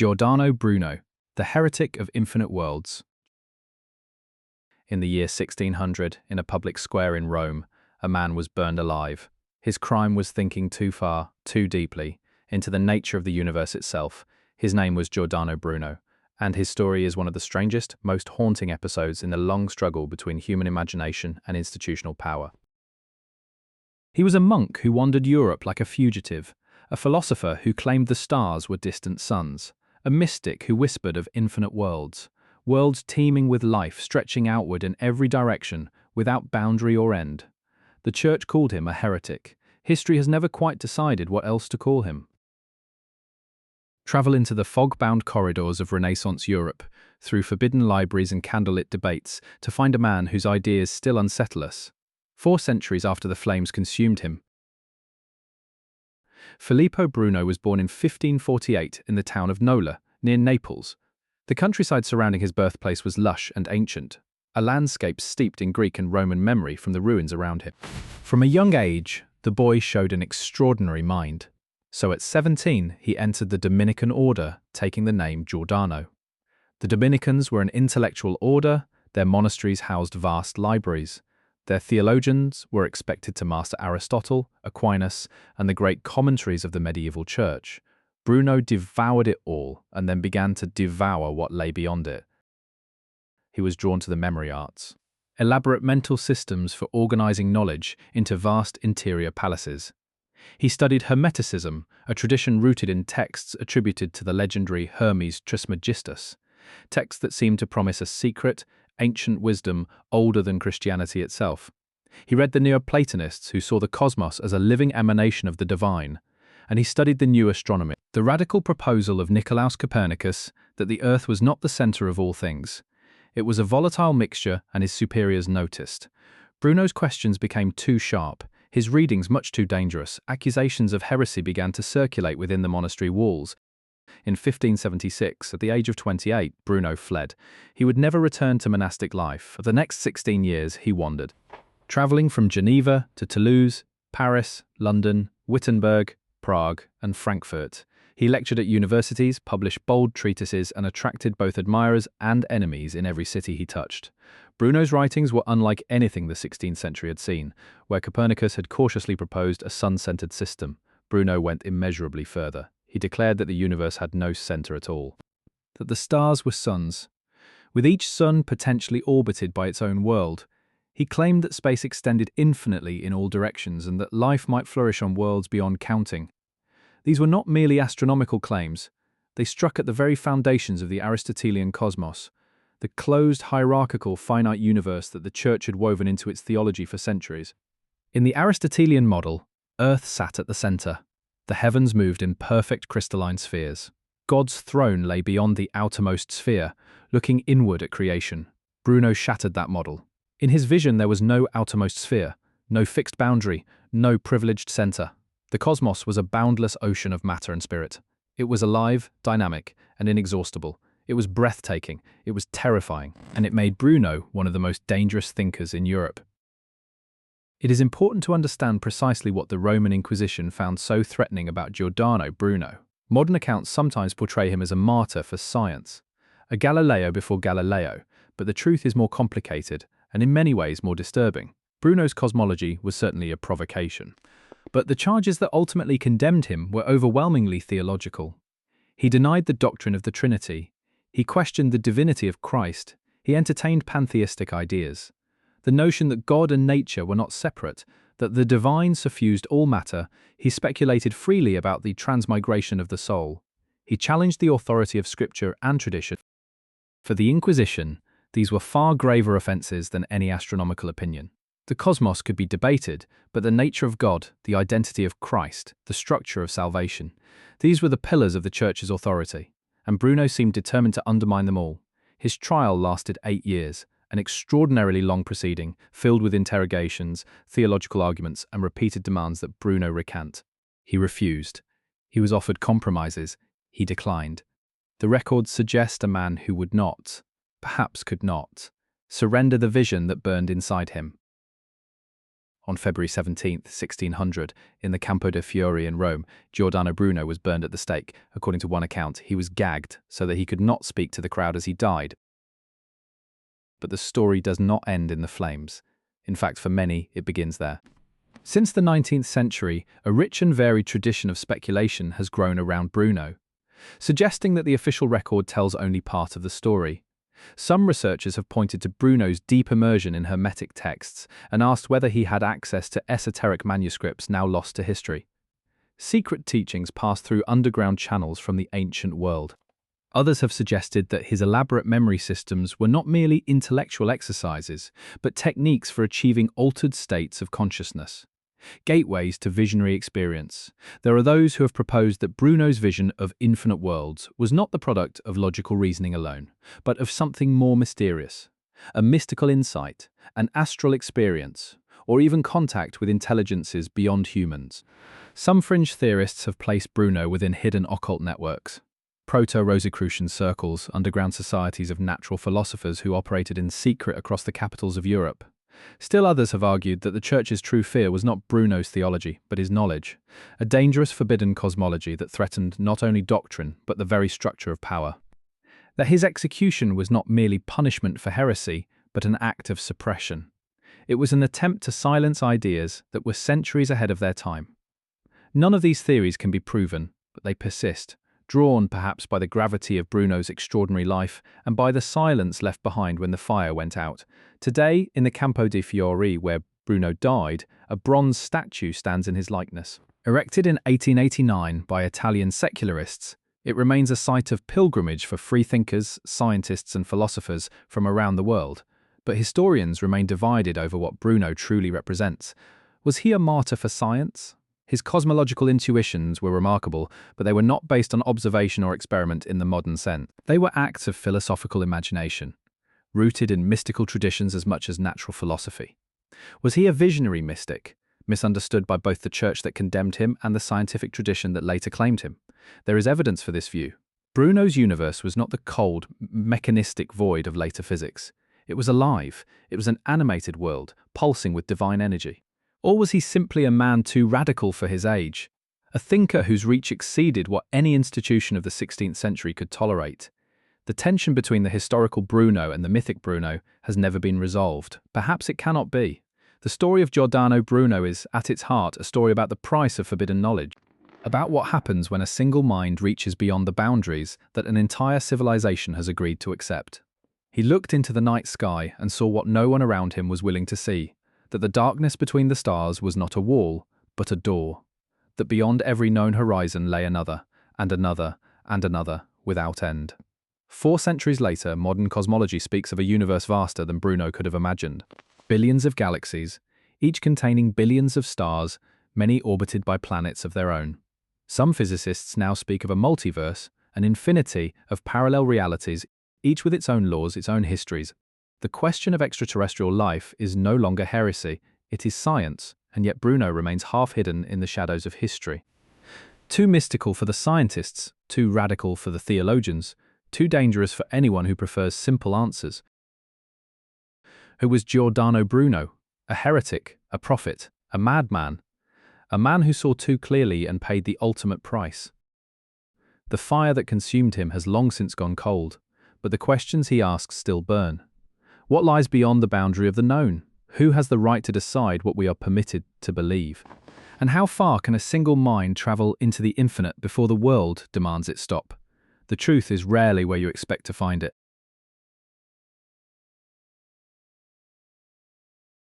Giordano Bruno, the Heretic of Infinite Worlds. In the year 1600, in a public square in Rome, a man was burned alive. His crime was thinking too far, too deeply, into the nature of the universe itself. His name was Giordano Bruno, and his story is one of the strangest, most haunting episodes in the long struggle between human imagination and institutional power. He was a monk who wandered Europe like a fugitive, a philosopher who claimed the stars were distant suns, a mystic who whispered of infinite worlds, worlds teeming with life stretching outward in every direction, without boundary or end. The church called him a heretic. History has never quite decided what else to call him. Travel into the fog-bound corridors of Renaissance Europe, through forbidden libraries and candlelit debates, to find a man whose ideas still unsettle us. 4 centuries after the flames consumed him, Filippo Bruno was born in 1548 in the town of Nola, near Naples. The countryside surrounding his birthplace was lush and ancient, a landscape steeped in Greek and Roman memory from the ruins around him. From a young age, the boy showed an extraordinary mind. So at 17, he entered the Dominican order, taking the name Giordano. The Dominicans were an intellectual order. Their monasteries housed vast libraries. Their theologians were expected to master Aristotle, Aquinas, and the great commentaries of the medieval church. Bruno devoured it all and then began to devour what lay beyond it. He was drawn to the memory arts, elaborate mental systems for organizing knowledge into vast interior palaces. He studied Hermeticism, a tradition rooted in texts attributed to the legendary Hermes Trismegistus, texts that seemed to promise a secret, ancient wisdom older than Christianity itself. He read the Neoplatonists who saw the cosmos as a living emanation of the divine, and he studied the new astronomy, the radical proposal of Nicolaus Copernicus that the Earth was not the center of all things. It was a volatile mixture, and his superiors noticed. Bruno's questions became too sharp, his readings much too dangerous. Accusations of heresy began to circulate within the monastery walls. In 1576, at the age of 28, Bruno fled. He would never return to monastic life. For the next 16 years, he wandered, traveling from Geneva to Toulouse, Paris, London, Wittenberg, Prague, and Frankfurt. He lectured at universities, published bold treatises, and attracted both admirers and enemies in every city he touched. Bruno's writings were unlike anything the 16th century had seen. Where Copernicus had cautiously proposed a sun-centered system, Bruno went immeasurably further. He declared that the universe had no center at all, that the stars were suns, with each sun potentially orbited by its own world. He claimed that space extended infinitely in all directions and that life might flourish on worlds beyond counting. These were not merely astronomical claims. They struck at the very foundations of the Aristotelian cosmos, the closed, hierarchical, finite universe that the Church had woven into its theology for centuries. In the Aristotelian model, Earth sat at the center. The heavens moved in perfect crystalline spheres. God's throne lay beyond the outermost sphere, looking inward at creation. Bruno shattered that model. In his vision, there was no outermost sphere, no fixed boundary, no privileged center. The cosmos was a boundless ocean of matter and spirit. It was alive, dynamic, and inexhaustible. It was breathtaking, it was terrifying, and it made Bruno one of the most dangerous thinkers in Europe. It is important to understand precisely what the Roman Inquisition found so threatening about Giordano Bruno. Modern accounts sometimes portray him as a martyr for science, a Galileo before Galileo, but the truth is more complicated and in many ways more disturbing. Bruno's cosmology was certainly a provocation, but the charges that ultimately condemned him were overwhelmingly theological. He denied the doctrine of the Trinity. He questioned the divinity of Christ. He entertained pantheistic ideas. The notion that God and nature were not separate, that the divine suffused all matter. He speculated freely about the transmigration of the soul. He challenged the authority of scripture and tradition. For the Inquisition, these were far graver offenses than any astronomical opinion. The cosmos could be debated, but the nature of God, the identity of Christ, the structure of salvation, these were the pillars of the Church's authority, and Bruno seemed determined to undermine them all. His trial lasted 8 years, an extraordinarily long proceeding, filled with interrogations, theological arguments, and repeated demands that Bruno recant. He refused. He was offered compromises. He declined. The records suggest a man who would not, perhaps could not, surrender the vision that burned inside him. On February 17, 1600, in the Campo de' Fiori in Rome, Giordano Bruno was burned at the stake. According to one account, he was gagged so that he could not speak to the crowd as he died. But the story does not end in the flames. In fact, for many, it begins there. Since the 19th century, a rich and varied tradition of speculation has grown around Bruno, suggesting that the official record tells only part of the story. Some researchers have pointed to Bruno's deep immersion in Hermetic texts and asked whether he had access to esoteric manuscripts now lost to history. Secret teachings passed through underground channels from the ancient world. Others have suggested that his elaborate memory systems were not merely intellectual exercises, but techniques for achieving altered states of consciousness. Gateways to visionary experience. There are those who have proposed that Bruno's vision of infinite worlds was not the product of logical reasoning alone, but of something more mysterious. A mystical insight, an astral experience, or even contact with intelligences beyond humans. Some fringe theorists have placed Bruno within hidden occult networks. Proto-Rosicrucian circles, underground societies of natural philosophers who operated in secret across the capitals of Europe. Still others have argued that the Church's true fear was not Bruno's theology, but his knowledge, a dangerous forbidden cosmology that threatened not only doctrine, but the very structure of power. That his execution was not merely punishment for heresy, but an act of suppression. It was an attempt to silence ideas that were centuries ahead of their time. None of these theories can be proven, but they persist, drawn perhaps by the gravity of Bruno's extraordinary life and by the silence left behind when the fire went out. Today, in the Campo de' Fiori, where Bruno died, a bronze statue stands in his likeness. Erected in 1889 by Italian secularists, it remains a site of pilgrimage for freethinkers, scientists and philosophers from around the world. But historians remain divided over what Bruno truly represents. Was he a martyr for science? His cosmological intuitions were remarkable, but they were not based on observation or experiment in the modern sense. They were acts of philosophical imagination, rooted in mystical traditions as much as natural philosophy. Was he a visionary mystic, misunderstood by both the church that condemned him and the scientific tradition that later claimed him? There is evidence for this view. Bruno's universe was not the cold, mechanistic void of later physics. It was alive. It was an animated world, pulsing with divine energy. Or was he simply a man too radical for his age? A thinker whose reach exceeded what any institution of the 16th century could tolerate? The tension between the historical Bruno and the mythic Bruno has never been resolved. Perhaps it cannot be. The story of Giordano Bruno is, at its heart, a story about the price of forbidden knowledge, about what happens when a single mind reaches beyond the boundaries that an entire civilization has agreed to accept. He looked into the night sky and saw what no one around him was willing to see. That the darkness between the stars was not a wall, but a door. That beyond every known horizon lay another, and another, and another, without end. 4 centuries later, modern cosmology speaks of a universe vaster than Bruno could have imagined. Billions of galaxies, each containing billions of stars, many orbited by planets of their own. Some physicists now speak of a multiverse, an infinity of parallel realities, each with its own laws, its own histories. The question of extraterrestrial life is no longer heresy, it is science, and yet Bruno remains half hidden in the shadows of history. Too mystical for the scientists, too radical for the theologians, too dangerous for anyone who prefers simple answers. Who was Giordano Bruno? A heretic, a prophet, a madman, a man who saw too clearly and paid the ultimate price. The fire that consumed him has long since gone cold, but the questions he asks still burn. What lies beyond the boundary of the known? Who has the right to decide what we are permitted to believe? And how far can a single mind travel into the infinite before the world demands it stop? The truth is rarely where you expect to find it.